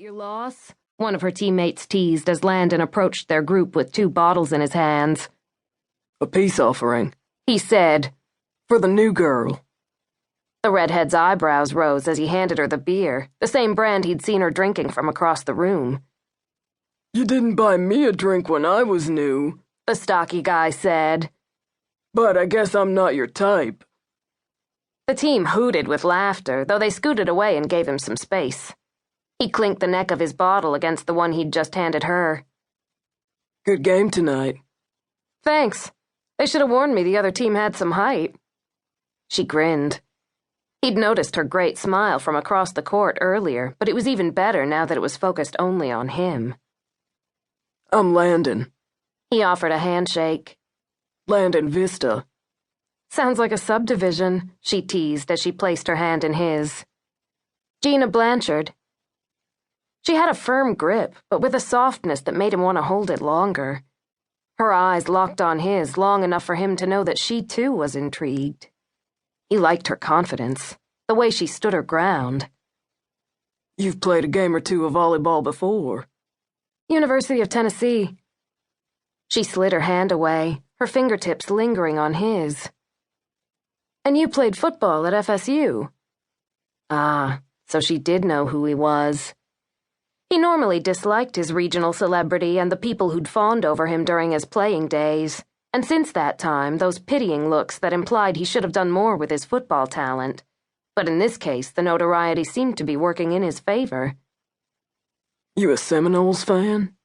your loss?" one of her teammates teased as Landon approached their group with 2 bottles in his hands. "A peace offering," he said. "for the new girl." The redhead's eyebrows rose as he handed her the beer, the same brand he'd seen her drinking from across the room. "You didn't buy me a drink when I was new," the stocky guy said. "But I guess I'm not your type." The team hooted with laughter, though they scooted away and gave him some space. He clinked the neck of his bottle against the one he'd just handed her. "Good game tonight." "Thanks. They should have warned me the other team had some height." She grinned. He'd noticed her great smile from across the court earlier, but it was even better now that it was focused only on him. "I'm Landon." He offered a handshake. "Landon Vista." "Sounds like a subdivision," she teased as she placed her hand in his. "Gina Blanchard." She had a firm grip, but with a softness that made him want to hold it longer. Her eyes locked on his long enough for him to know that she too was intrigued. He liked her confidence, the way she stood her ground. "You've played a game or 2 of volleyball before." "University of Tennessee." She slid her hand away, her fingertips lingering on his. "And you played football at FSU." Ah, so she did know who he was. He normally disliked his regional celebrity and the people who'd fawned over him during his playing days, and since that time, those pitying looks that implied he should have done more with his football talent. But in this case, the notoriety seemed to be working in his favor. "You a Seminoles fan?"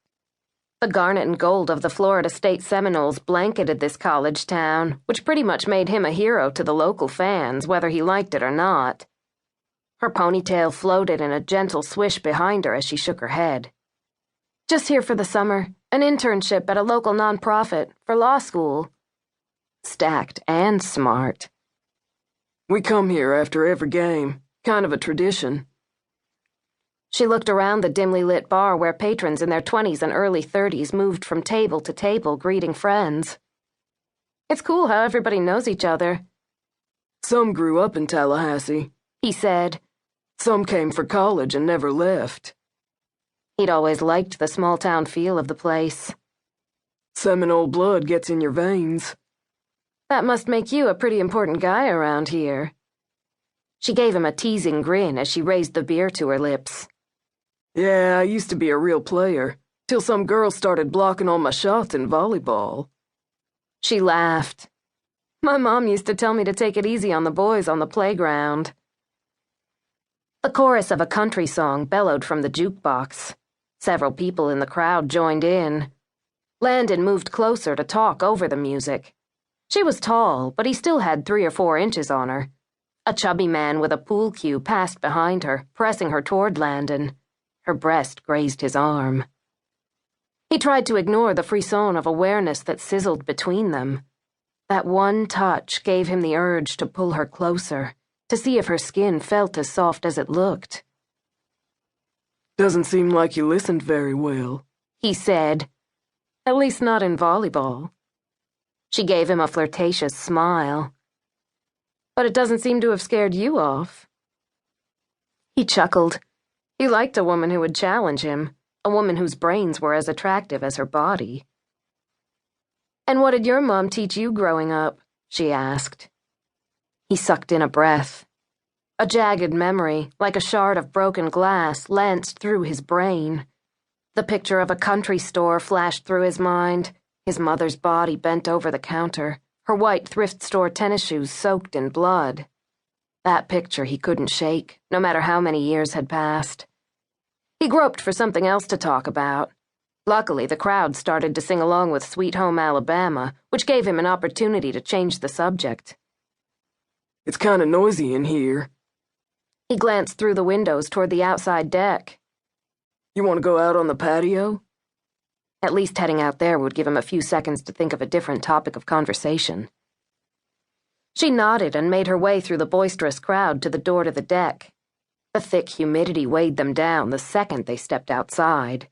The garnet and gold of the Florida State Seminoles blanketed this college town, which pretty much made him a hero to the local fans, whether he liked it or not. Her ponytail floated in a gentle swish behind her as she shook her head. "Just here for the summer, an internship at a local nonprofit for law school." Stacked and smart. "We come here after every game, kind of a tradition." She looked around the dimly lit bar where patrons in their 20s and early 30s moved from table to table greeting friends. "It's cool how everybody knows each other." "Some grew up in Tallahassee," he said. "Some came for college and never left." He'd always liked the small-town feel of the place. "Seminole blood gets in your veins." "That must make you a pretty important guy around here." She gave him a teasing grin as she raised the beer to her lips. "Yeah, I used to be a real player, till some girls started blocking all my shots in volleyball." She laughed. "My mom used to tell me to take it easy on the boys on the playground." The chorus of a country song bellowed from the jukebox. Several people in the crowd joined in. Landon moved closer to talk over the music. She was tall, but he still had 3 or 4 inches on her. A chubby man with a pool cue passed behind her, pressing her toward Landon. Her breast grazed his arm. He tried to ignore the frisson of awareness that sizzled between them. That one touch gave him the urge to pull her closer, to see if her skin felt as soft as it looked. "Doesn't seem like you listened very well," he said. "At least not in volleyball." She gave him a flirtatious smile. "But it doesn't seem to have scared you off." He chuckled. He liked a woman who would challenge him, a woman whose brains were as attractive as her body. "And what did your mom teach you growing up?" she asked. He sucked in a breath. A jagged memory, like a shard of broken glass, lanced through his brain. The picture of a country store flashed through his mind, his mother's body bent over the counter, her white thrift store tennis shoes soaked in blood. That picture he couldn't shake, no matter how many years had passed. He groped for something else to talk about. Luckily, the crowd started to sing along with Sweet Home Alabama, which gave him an opportunity to change the subject. "It's kind of noisy in here." He glanced through the windows toward the outside deck. "You want to go out on the patio?" At least heading out there would give him a few seconds to think of a different topic of conversation. She nodded and made her way through the boisterous crowd to the door to the deck. The thick humidity weighed them down the second they stepped outside.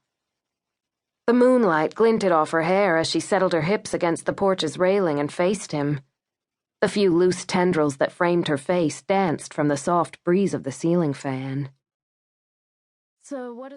The moonlight glinted off her hair as she settled her hips against the porch's railing and faced him. The few loose tendrils that framed her face danced from the soft breeze of the ceiling fan. "So what is